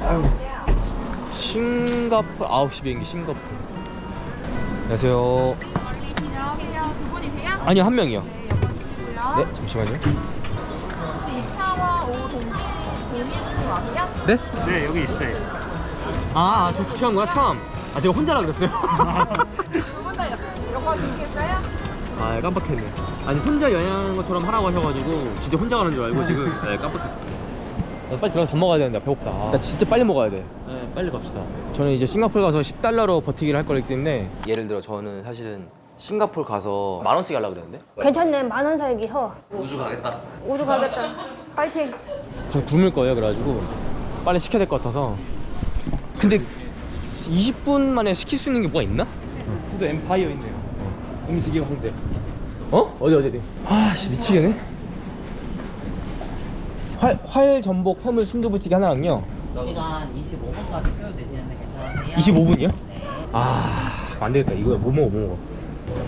아유. 싱가포르 9시 비행기 싱가포르. 안녕하세요. 안녕하세요. 두 분이세요? 아니요, 한 명이요. 네, 여권이시고요. 네, 잠시만요. 혹시 2차와 5 동의해주신 거 아세요? 네? 네, 여기 있어요. 저 주최한 거야? 참. 제가 혼자라 그랬어요. 두 분 다 여권 주시겠어요? 깜빡했네. 아니, 혼자 여행하는 것처럼 하라고 하셔가지고 진짜 혼자 가는 줄 알고 지금 깜빡했어. 나 빨리 들어가서 밥 먹어야 되는데 배고프다. 나 진짜 빨리 먹어야 돼. 네, 빨리 갑시다. 저는 이제 싱가포르 가서 10달러로 버티기를 할 거기 때문에, 예를 들어 저는 사실은 싱가포르 가서 10,000원씩 하려고 그랬는데 괜찮네. 10,000원 살기 허. 우주 가겠다. 우주 가겠다. 파이팅. 가서 굶을 거예요. 그래가지고 빨리 시켜야 될 것 같아서. 근데 20분 만에 시킬 수 있는 게 뭐가 있나? 푸드 엠파이어 있네요. 음식의 황제. 어디? 아씨, 미치겠네. 활 전복 해물 순두부찌개 하나랑요. 시간 25분까지 소요되시는데 괜찮으세요? 25분이요? 네. 안 되겠다. 이거 못 먹어.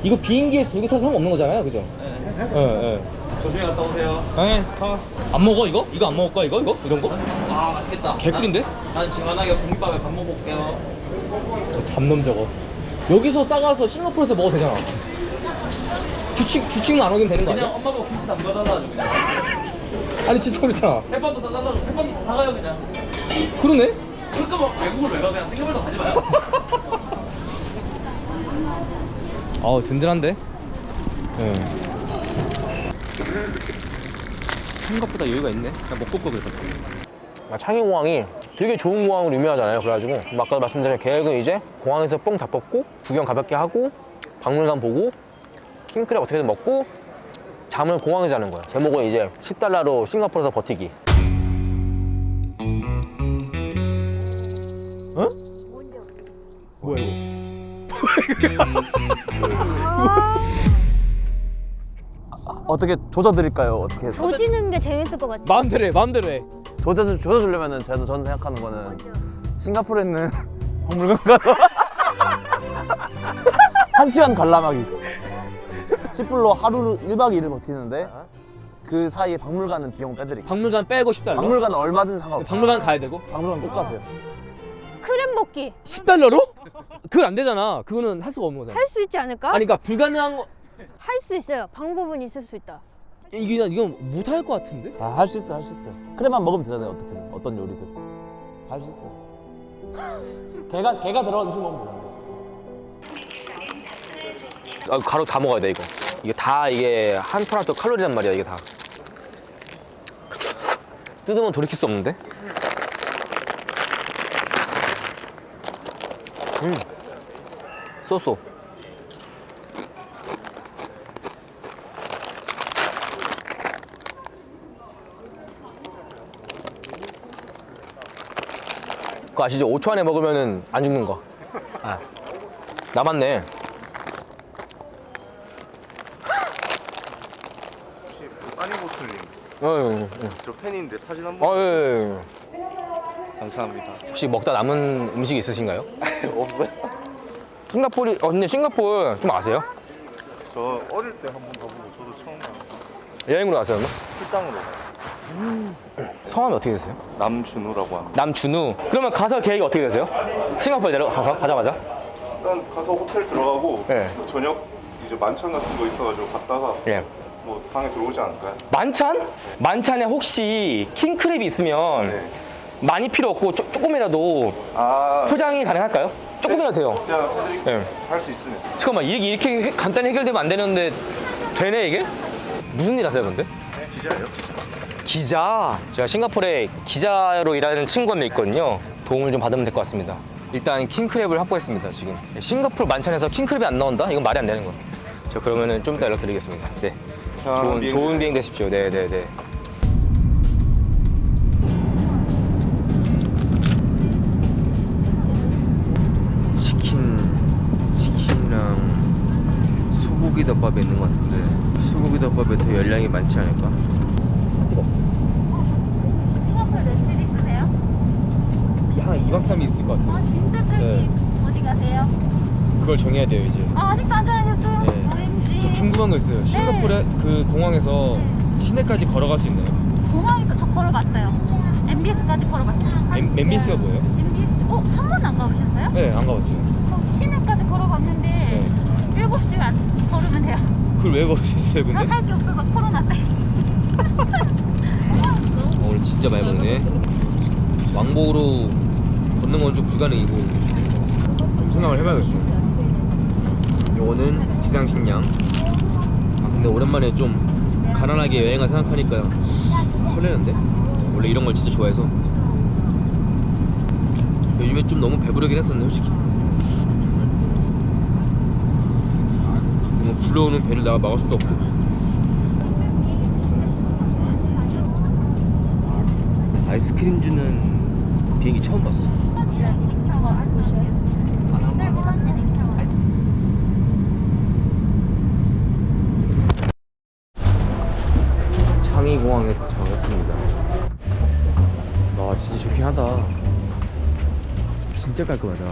이거 비행기에 두 개 타서 상관없는 거잖아요, 그죠? 네. 조심히 갔다 오세요. 네. 안 먹어 이거? 이거 안 먹을 거야 이거? 이런 거? 맛있겠다. 개꿀인데? 난 시원하게 공깃밥에 밥 먹어볼게요. 저 잡놈 저거. 여기서 싸가서 싱가포르에서 먹어도 되잖아. 규칙만 안 어기면 되는 거 그냥 아니야? 엄마 보고 김치 담가달라고 그냥. 아니 진짜 그렇잖아. 햇반도 사달라고 햇반도 다 사가요 그냥. 그러네? 그러니까 뭐 외국을 왜 가? 그냥 싱가포르도 가지 마요. 든든한데? 네. 생각보다 여유가 있네. 나 먹고 그랬거든. 창의공항이 되게 좋은 공항으로 유명하잖아요. 그래가지고 아까 말씀드린 계획은 이제 공항에서 뽕 다 뽑고 구경 가볍게 하고 박물관 보고 킹크랩 어떻게든 먹고 잠을 공항에서 자는 거야. 제목은 이제 10달러로 싱가포르에서 버티기. 어? 뭐야 이거? 어떻게 조져드릴까요? 어떻게? 조지는 게 재밌을 것 같아. 마음대로 해. 조져주려면은 저는 생각하는 거는 싱가포르에 있는 박물관 가서 1시간 관람하기. 10불로 하루를 1박 2일 버티는데 그 사이에 박물관은 비용 빼드릴게요. 박물관 빼고 10달러? 박물관은 얼마든지 상관없어요. 박물관 가야 되고? 박물관 꼭 가세요. 크랩 먹기 10달러로? 그건 안 되잖아. 그거는 할 수가 없는 거잖아. 할 수 있지 않을까? 아니 그러니까 불가능한 거. 할 수 있어요. 방법은 있을 수 있다. 이건 못 할 것 같은데? 할 수 있어요. 크랩만 먹으면 되잖아요. 어떻게든 어떤 요리들 할 수 있어요. 개가 들어간 음식 먹으면 되잖아요. 가루 다 먹어야 돼 이거. 이게 한 톨 한 톨 칼로리란 말이야 이게 다. 뜯으면 돌이킬 수 없는데? 쏘쏘. 그거 아시죠? 5초 안에 먹으면은 안 죽는 거. 남았네. 빠니보틀님 저 팬인데 사진 한번 예. 감사합니다. 혹시 먹다 남은 음식 있으신가요? 없어요? 근데 싱가포르 좀 아세요? 저 어릴 때 한번 가보고 저도 처음 가요. 여행으로 가세요, 그러면? 출장으로 가요. 성함이 어떻게 되세요? 남준우라고 합니다. 남준우. 그러면 가서 계획이 어떻게 되세요? 싱가포르에 가자마자? 일단 가서 호텔 들어가고 네. 저녁 이제 만찬 같은 거 있어가지고 갔다가 예. 뭐 방에 들어오지 않을까요? 만찬? 만찬에 혹시 킹크랩이 있으면 네. 많이 필요 없고 조금이라도 포장이 가능할까요? 조금이라도 돼요. 제가 해드릴게요. 네. 할 수 있으면. 잠깐만, 이렇게 간단히 해결되면 안 되는데 되네 이게? 무슨 일 하세요 근데? 네, 기자예요? 기자. 제가 싱가포르에 기자로 일하는 친구가 몇 있거든요. 도움을 좀 받으면 될 것 같습니다. 일단 킹크랩을 확보했습니다 지금. 싱가포르 만찬에서 킹크랩이 안 나온다? 이건 말이 안 되는 거예요. 저 그러면은 좀 이따 연락드리겠습니다. 네. 좋은 비행 되십시오. 네네네. 치킨이랑 소고기 덮밥이 있는 것 같은데 소고기 덮밥에 더 열량이 많지 않을까? 싱가포르 며칠 있으세요? 한 2박 3일 있을 것 같아요. 진짜 짧게 네. 어디 가세요? 그걸 정해야 돼요 이제. 아직도 안 정해졌어요? 네. OMG. 저 궁금한 거 있어요. 싱가포르 그 공항에서 시내까지 걸어갈 수 있나요? 공항에서 저 걸어갔어요. MBS까지 걸어봤어요. MBS가 뭐예요? MBS, 한 번도 안 가보셨어요? 네, 안 가봤어요. 시내까지 걸어봤는데 7시간 걸으면 돼요. 그걸 왜 걸으셨어요, 근데? 할 게 없어서 코로나 때. 오늘 진짜 많이 먹네. 왕복으로 걷는 건 좀 불가능이고 생각을 해봐야겠어. 요거는 비상식량. 근데 오랜만에 좀 가난하게 여행을 생각하니까 설레는데? 원래 이런 걸 진짜 좋아해서. 요즘에 좀 너무 배부르긴 했었네, 솔직히. 너무 불러오는 배를 내가 막을 수도 없고. 아이스크림 주는 비행기 처음 봤어. 창의공항에 도착했습니다. 와, 진짜 좋긴 하다. 진짜 깔끔하다.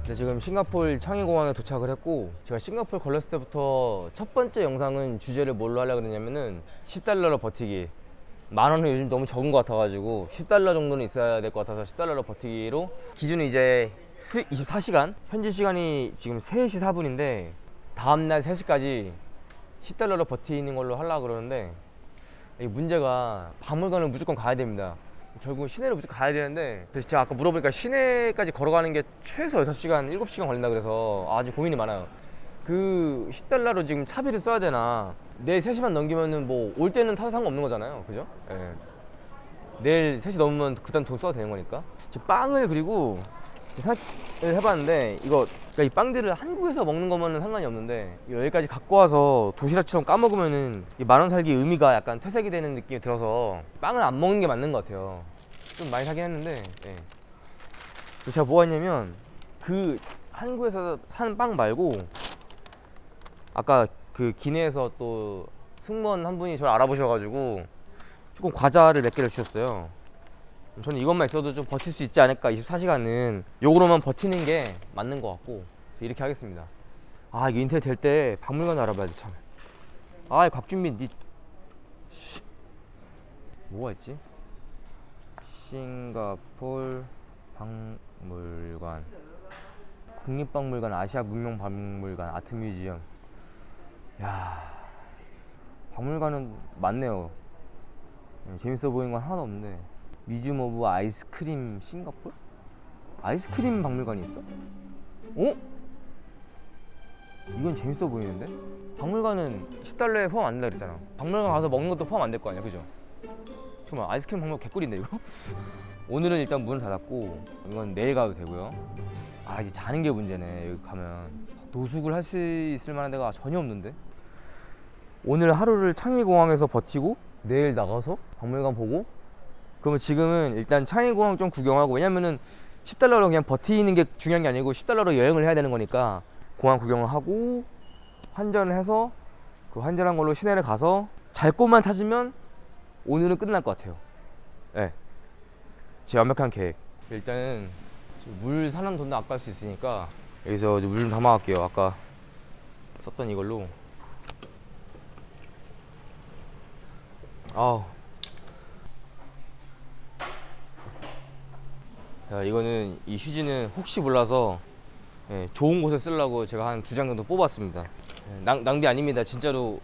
네, 지금 싱가포르 창의공항에 도착을 했고, 제가 싱가포르 걸렸을 때부터 첫 번째 영상은 주제를 뭘로 하려고 그랬냐면은 10달러로 버티기. 10,000원은 요즘 너무 적은 것 같아가지고 10달러 정도는 있어야 될 것 같아서 10달러로 버티기로, 기준은 이제 24시간, 현지 시간이 지금 3시 4분인데 다음날 3시까지 10달러로 버티는 걸로 하려고 그러는데, 이 문제가 박물관을 무조건 가야 됩니다. 결국 시내로 무조건 가야 되는데, 그래서 제가 아까 물어보니까 시내까지 걸어가는 게 최소 6시간, 7시간 걸린다 그래서 아주 고민이 많아요. 그 10달러로 지금 차비를 써야 되나, 내일 3시만 넘기면은 뭐 올 때는 타도 상관없는 거잖아요, 그죠? 예. 내일 3시 넘으면 그다음 돈 써도 되는 거니까. 지금 빵을, 그리고 생각을 해봤는데, 이거 그러니까 이 빵들을 한국에서 먹는 거면은 상관이 없는데 여기까지 갖고 와서 도시락처럼 까먹으면은 이 10,000원 살기 의미가 약간 퇴색이 되는 느낌이 들어서 빵을 안 먹는 게 맞는 것 같아요. 좀 많이 사긴 했는데, 예. 그래서 제가 뭐 했냐면, 그 한국에서 사는 빵 말고 아까 그 기내에서 또 승무원 한 분이 저를 알아보셔가지고 조금 과자를 몇 개를 주셨어요. 저는 이것만 있어도 좀 버틸 수 있지 않을까, 24시간은 요거로만 버티는 게 맞는 것 같고, 그래서 이렇게 하겠습니다. 아, 이거 인터넷 될 때 박물관 알아봐야 돼, 참. 아, 곽준민, 뭐가 있지? 싱가포르 박물관, 국립박물관, 아시아문명박물관, 아트뮤지엄. 야, 박물관은 많네요. 재밌어 보이는 건 하나도 없네. 뮤지엄 오브 아이스크림 싱가포르? 아이스크림 박물관이 있어? 어? 이건 재밌어 보이는데? 박물관은 10달러에 포함 안 된다 그랬잖아. 박물관 가서 먹는 것도 포함 안 될 거 아니야, 그죠? 잠깐만, 아이스크림 박물관 개꿀인데 이거? 오늘은 일단 문을 닫았고, 이건 내일 가도 되고요. 아, 이제 자는 게 문제네. 여기 가면 노숙을 할 수 있을 만한 데가 전혀 없는데? 오늘 하루를 창의공항에서 버티고 내일 나가서 박물관 보고, 그러면 지금은 일단 창의공항 좀 구경하고, 왜냐면은 10달러로 그냥 버티는 게 중요한 게 아니고 10달러로 여행을 해야 되는 거니까 공항 구경을 하고 환전을 해서 그 환전한 걸로 시내를 가서 잘 곳만 찾으면 오늘은 끝날 것 같아요. 네, 제 완벽한 계획. 일단은 물 사는 돈도 아까울 수 있으니까 여기서 물 좀 담아갈게요. 아까 썼던 이걸로. 아우, 야, 이거는, 이 휴지는 혹시 몰라서, 예, 좋은 곳에 쓰려고 제가 한 2장 정도 뽑았습니다. 예, 낭비 아닙니다. 진짜로.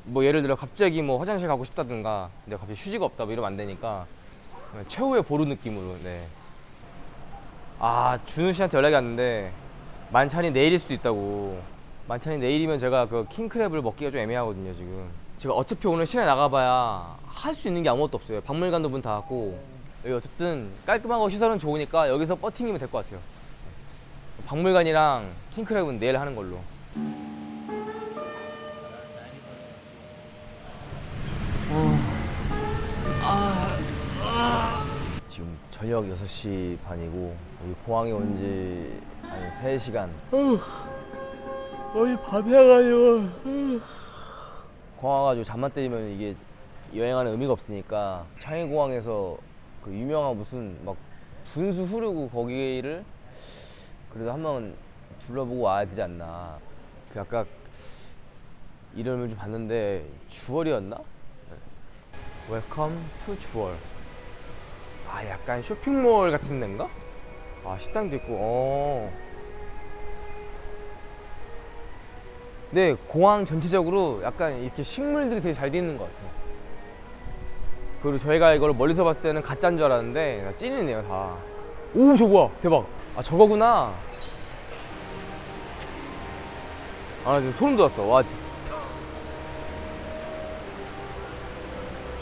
뭐 예를 들어 갑자기 뭐 화장실 가고 싶다든가, 근데 갑자기 휴지가 없다 뭐 이러면 안 되니까, 예, 최후의 보루 느낌으로. 네. 아, 준우 씨한테 연락이 왔는데 만찬이 내일일 수도 있다고. 만찬이 내일이면 제가 그 킹크랩을 먹기가 좀 애매하거든요, 지금. 제가 어차피 오늘 시내 나가봐야 할 수 있는 게 아무것도 없어요. 박물관도 문 닫았고, 여기 어쨌든 깔끔하고 시설은 좋으니까 여기서 버팅이면 될 것 같아요. 박물관이랑 킹크랩은 내일 하는 걸로. 지금 저녁 6시 반이고 여기 공항에 온 지 한 3시간. 거의 밤에 와가지고 공항 와가지고 잠만 때리면 이게 여행하는 의미가 없으니까, 창의공항에서 그 유명한 무슨 막 분수 흐르고 거기를 그래도 한번 둘러보고 와야 되지 않나. 그 아까 이름을 좀 봤는데 주얼이었나? 웰컴 투 주얼. 아, 약간 쇼핑몰 같은 데인가? 아, 식당도 있고. 네, 공항 전체적으로 약간 이렇게 식물들이 되게 잘 돼 있는 것 같아요. 그리고 저희가 이걸 멀리서 봤을 때는 가짜인 줄 알았는데 찐이네요, 다. 오, 저거 뭐야? 대박. 아, 저거구나. 아, 지금 소름 돋았어. 와.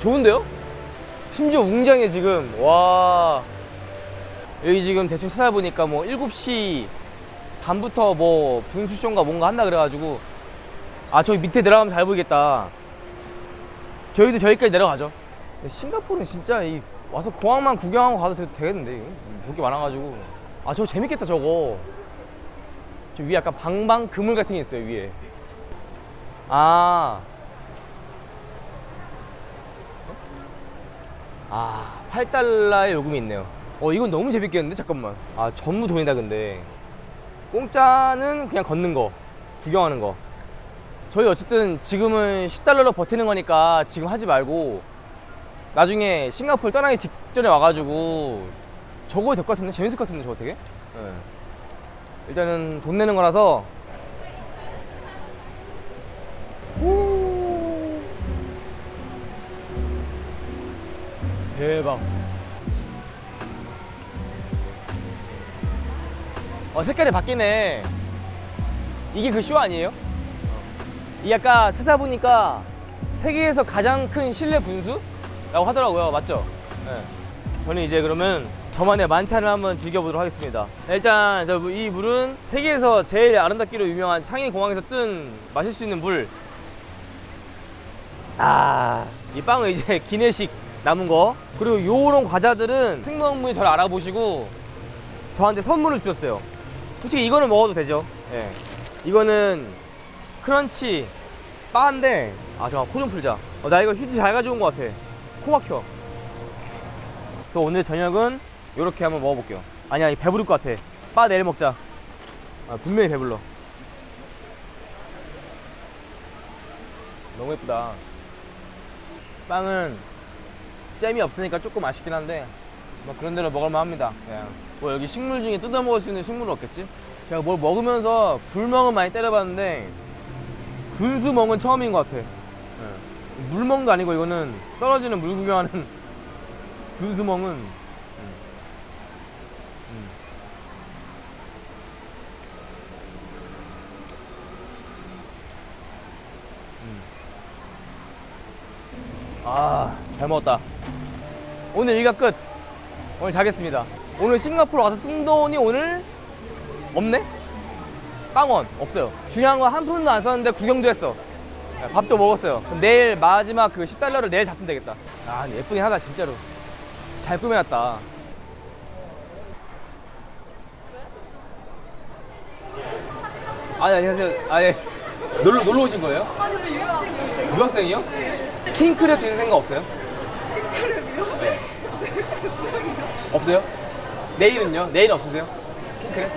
좋은데요? 심지어 웅장해 지금. 와. 여기 지금 대충 찾아보니까 뭐 7시 반부터 뭐 분수쇼인가 뭔가 한다 그래가지고, 아, 저기 밑에 내려가면 잘 보이겠다. 저희도 저기까지 내려가죠. 싱가포르는 진짜 와서 공항만 구경하고 가도 되겠는데, 볼 게 많아가지고. 아, 저거 재밌겠다 저거. 저 위에 약간 방방 그물 같은 게 있어요 위에. 아, 8달러의 요금이 있네요. 이건 너무 재밌겠는데? 잠깐만. 아, 전부 돈이다 근데. 공짜는 그냥 걷는 거, 구경하는 거. 저희 어쨌든 지금은 10달러로 버티는 거니까 지금 하지 말고 나중에 싱가포르 떠나기 직전에 와가지고 저거에 될 것 같은데? 재밌을 것 같은데 저거 되게? 네. 일단은 돈 내는 거라서. 오, 대박. 색깔이 바뀌네. 이게 그 쇼 아니에요? 이 아까 찾아보니까 세계에서 가장 큰 실내 분수라고 하더라고요. 맞죠? 네. 저는 이제 그러면 저만의 만찬을 한번 즐겨보도록 하겠습니다. 일단 이 물은 세계에서 제일 아름답기로 유명한 창의 공항에서 뜬 마실 수 있는 물. 이 빵은 이제 기내식 남은 거. 그리고 요런 과자들은 승무원분이 저를 알아보시고 저한테 선물을 주셨어요. 솔직히 이거는 먹어도 되죠. 예. 이거는 크런치 바인데, 잠깐 코 좀 풀자. 나 이거 휴지 잘 가져온 것 같아. 코 막혀. 그래서 오늘 저녁은 요렇게 한번 먹어볼게요. 아니야, 배부를 것 같아. 바 내일 먹자. 분명히 배불러. 너무 예쁘다. 빵은 잼이 없으니까 조금 아쉽긴 한데 뭐 그런 대로 먹을만 합니다. 뭐 여기 식물 중에 뜯어 먹을 수 있는 식물은 없겠지? 제가 뭘 먹으면서 굴멍은 많이 때려봤는데 분수멍은 처음인 것 같아. 물멍도 아니고 이거는 떨어지는 물 구경하는 분수멍은. 잘 먹었다. 오늘 일과 끝. 오늘 자겠습니다. 오늘 싱가포르 와서 쓴 돈이 오늘 없네? 빵원 없어요. 중요한 건 한 푼도 안 썼는데 구경도 했어. 밥도 먹었어요. 그럼 내일 마지막 그 10달러를 내일 다 쓰면 되겠다. 예쁘긴 하다 진짜로. 잘 꾸며놨다. 안녕하세요. 예. 놀러 오신 거예요? 아니요, 저 유학생이요. 유학생이요? 킹크랩 드실 생각 없어요? 킹크랩이요? 네. 없어요? 내일은요? 내일 없으세요? 킹크랩?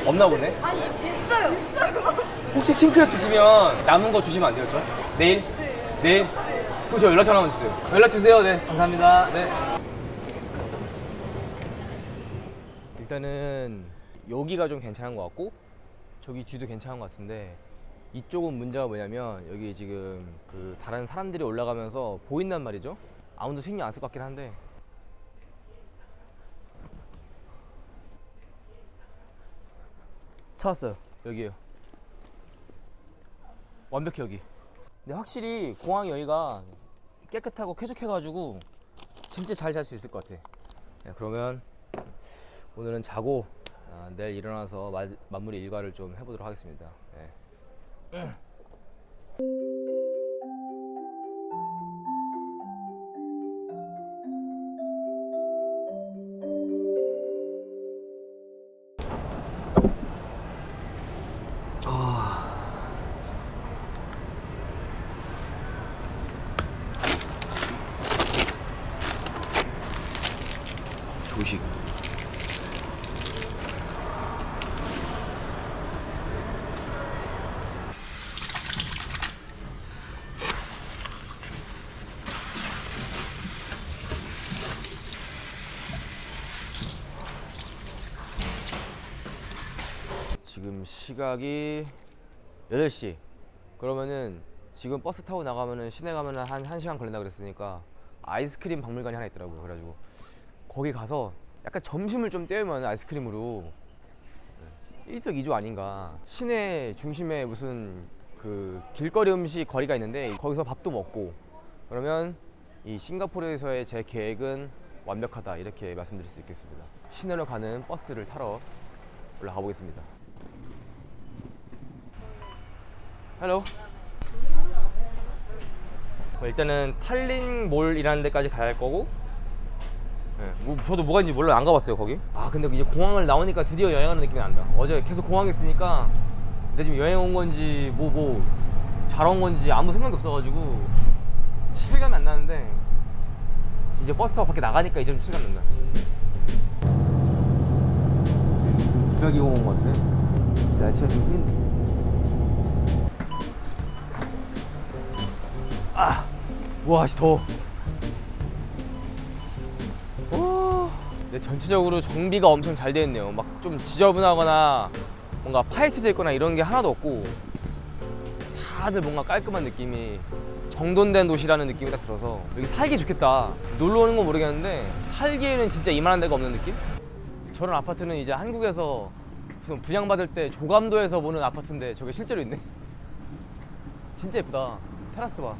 없나 보네? 아니 있어요. 혹시 킹크랩 드시면 남은 거 주시면 안 돼요, 저? 내일? 네. 내일? 그럼 저 연락 전화만 주세요. 연락 주세요. 네, 감사합니다. 네. 일단은 여기가 좀 괜찮은 것 같고 저기 뒤도 괜찮은 것 같은데 이쪽은 문제가 뭐냐면 여기 지금 그 다른 사람들이 올라가면서 보인단 말이죠. 아무도 신경 안 쓸 것 같긴 한데. 찾았어요. 여기에요. 완벽해 여기. 근데 확실히 공항 여기가 깨끗하고 쾌적해가지고 진짜 잘 잘 수 있을 것 같아. 네, 그러면 오늘은 자고 내일 일어나서 마무리 일과를 좀 해보도록 하겠습니다. 네. 조식. 지금 시각이 8시. 그러면은 지금 버스 타고 나가면은 시내 가면은 한 1시간 걸린다 그랬으니까 아이스크림 박물관이 하나 있더라고요. 그래가지고 거기 가서 약간 점심을 좀 때우면 아이스크림으로 일석이조 아닌가. 시내 중심에 무슨 그 길거리 음식 거리가 있는데 거기서 밥도 먹고 그러면 이 싱가포르에서의 제 계획은 완벽하다 이렇게 말씀드릴 수 있겠습니다. 시내로 가는 버스를 타러 올라가 보겠습니다. 헬로. 일단은 탈린몰이라는 데까지 가야 할 거고, 저도 뭐가 있는지 몰라요. 안 가봤어요 거기. 아 근데 이제 공항을 나오니까 드디어 여행하는 느낌이 난다. 어제 계속 공항에 있으니까 내 지금 여행 온 건지 뭐 잘 온 건지 아무 생각이 없어가지고 실감이 안 나는데 이제 버스 타고 밖에 나가니까 이제 좀 실감 난다. 주라기 공원 같아. 날씨가 좀 흐린데. 와, 씨 더워. 근데 전체적으로 정비가 엄청 잘 되어 있네요. 막 좀 지저분하거나 뭔가 파헤쳐져 있거나 이런 게 하나도 없고 다들 뭔가 깔끔한 느낌이, 정돈된 도시라는 느낌이 딱 들어서 여기 살기 좋겠다. 놀러 오는 건 모르겠는데 살기에는 진짜 이만한 데가 없는 느낌? 저런 아파트는 이제 한국에서 무슨 분양받을 때 조감도에서 보는 아파트인데 저게 실제로 있네. 진짜 예쁘다. 테라스 봐.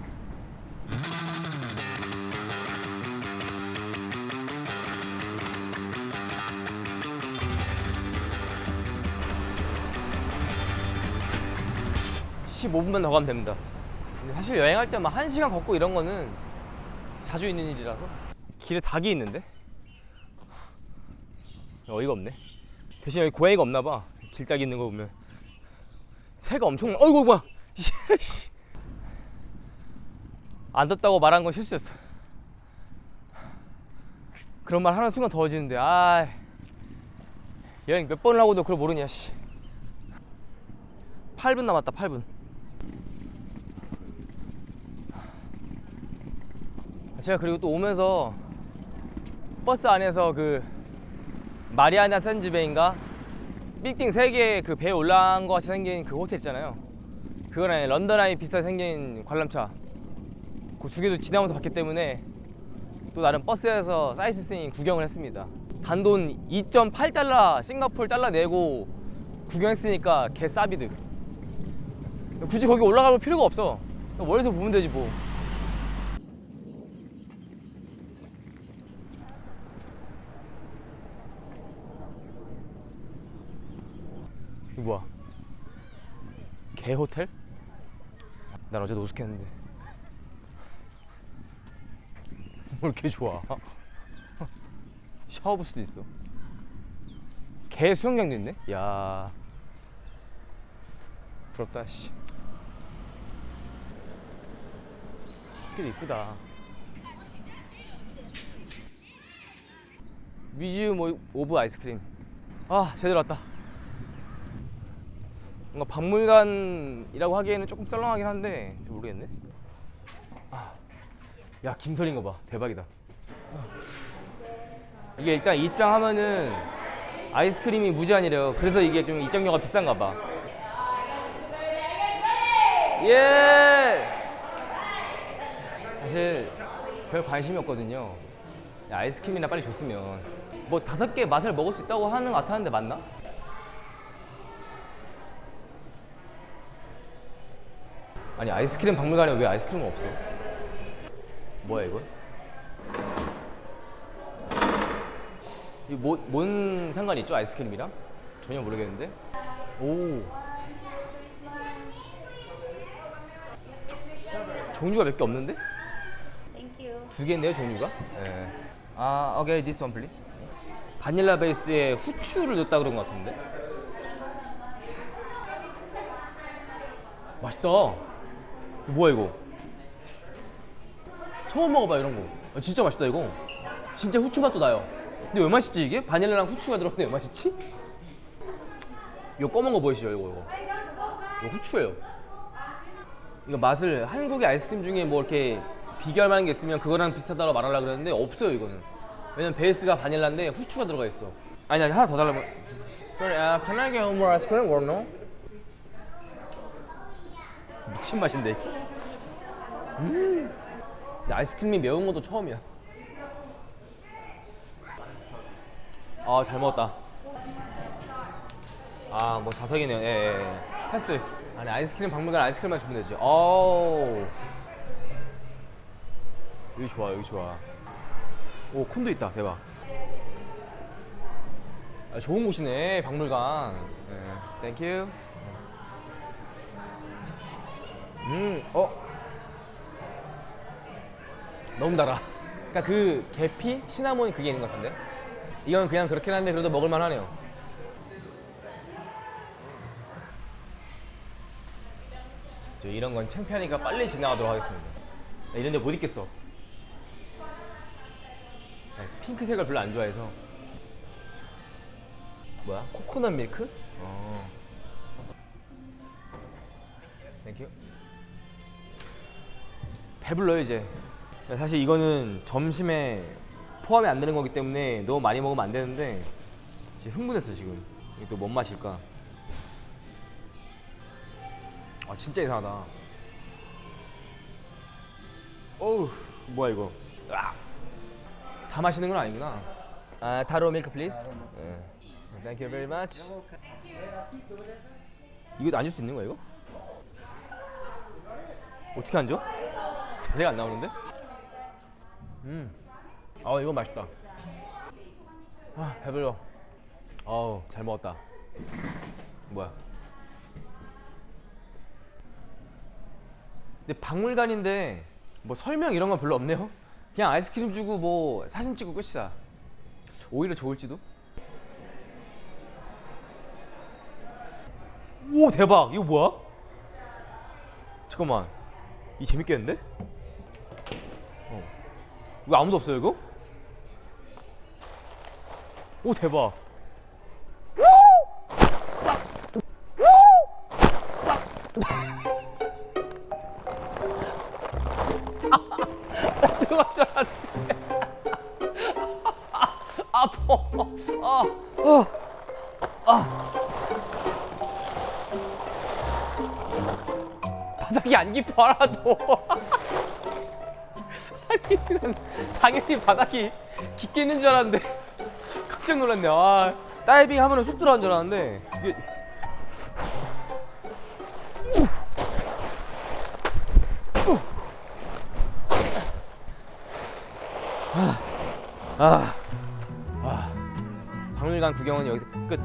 (15분만) 더 가면 됩니다. 근데 사실 여행할 때 막 1시간 걷고 이런 거는 자주 있는 일이라서. 길에 닭이 있는데? 어이가 없네. 대신 여기 고양이가 없나 봐. 길닭이 있는 거 보면. 새가 엄청 어이구 뭐야. 안 덥다고 말한 건 실수였어. 그런 말 하는 순간 더워지는데 여행 몇 번을 하고도 그걸 모르냐 씨. 8분 남았다. 8분. 제가 그리고 또 오면서 버스 안에서 그 마리아나 샌즈베인가 빌딩 3개 그 배에 올라간 것 같이 생긴 그 호텔 있잖아요. 그거랑 런던 아이 비슷하게 생긴 관람차 그 2개도 지나면서 봤기 때문에 또 나름 버스에서 사이트시잉 구경을 했습니다. 단돈 2.8달러 싱가포르 달러 내고 구경했으니까 개 싸비드. 굳이 거기 올라갈 필요가 없어. 멀리서 보면 되지 뭐. 이거 뭐야? 개 호텔? 난 어제 노숙했는데 뭘 이렇게 좋아? 샤워부스도 있어. 개 수영장도 있네? 야 부럽다 씨. 학교도 이쁘다. 뮤지엄 오브 아이스크림. 제대로 왔다. 뭔가 박물관이라고 하기에는 조금 썰렁하긴 한데 모르겠네. 야 김설인 거 봐. 대박이다. 이게 일단 입장하면은 아이스크림이 무제한이래요. 그래서 이게 좀 입장료가 비싼가 봐. 예. 사실 별 관심이 없거든요. 아이스크림이나 빨리 줬으면. 뭐 5개 맛을 먹을 수 있다고 하는 것 같았는데 맞나? 아니 아이스크림 박물관에 왜 아이스크림은 없어? 뭐야 이거? 이거 뭔 상관이 있죠 아이스크림이랑? 전혀 모르겠는데. 오. 종류가 몇 개 없는데? 2개인데요 종류가? 네. 오케이 this one please. 바닐라 베이스에 후추를 넣었다 그런 것 같은데. 맛있다. 뭐야 이거? 처음 먹어봐 이런 거. 진짜 맛있다 이거. 진짜 후추 맛도 나요. 근데 왜 맛있지 이게? 바닐라랑 후추가 들어갔는데 왜 맛있지? 이거 검은 거 보이시죠? 이거 후추예요. 이거 맛을 한국의 아이스크림 중에 뭐 이렇게 비교할 만한 게 있으면 그거랑 비슷하다고 말하려고 그랬는데 없어요 이거는. 왜냐면 베이스가 바닐라인데 후추가 들어가 있어. 아니 하나 더 달라면. 그래, can I get one more ice cream or no? 미친 맛인데 이게. 근데 아이스크림이 매운 것도 처음이야. 아, 잘 먹었다. 아, 뭐 자석이네요. 예. 패스. 아니, 아이스크림 박물관 아이스크림만 주면 되지. 어우. 여기 좋아, 여기 좋아. 오, 콘도 있다. 대박. 아, 좋은 곳이네, 박물관. 네. 땡큐. 너무 달아. 그러니까 그 계피, 시나몬이 그게 있는 것 같은데. 이건 그냥 그렇긴 한데 그래도 먹을만 하네요. 저 이런 건 창피하니까 빨리 지나가도록 하겠습니다. 나 이런 데 못 있겠어. 네, 핑크색을 별로 안 좋아해서. 뭐야? 코코넛 밀크? 땡큐. 배불러요 이제. 사실 이거는 점심에 포함이 안 되는 거기 때문에 너무 많이 먹으면 안 되는데 지금 흥분했어 지금. 이게 또 뭔 맛일까? 아 진짜 이상하다. 어우 뭐야 이거. 으악. 다 마시는 건 아니구나. 아 타로 밀크 플리즈. Thank you very much. 이거 앉을 수 있는 거야 이거? 어떻게 앉아? 자세가 안 나오는데? 아 이거 맛있다. 아 배불러. 어우 잘 먹었다. 뭐야? 근데 박물관인데 뭐 설명 이런 건 별로 없네요. 그냥 아이스크림 주고 뭐 사진 찍고 끝이다. 오히려 좋을지도. 오 대박. 이거 뭐야? 잠깐만. 이 재밌겠는데? 이거 아무도 없어요 이거? 오 대박. 들어갈 줄 알았는데. 아파. 바닥이 안 깊어 하나도. 아니 난 당연히 바닥이 깊게 있는 줄 알았는데 깜짝 놀랐네. 아, 다이빙 하면은 쑥 들어간 줄 알았는데 이게 박물관 구경은 여기서 끝.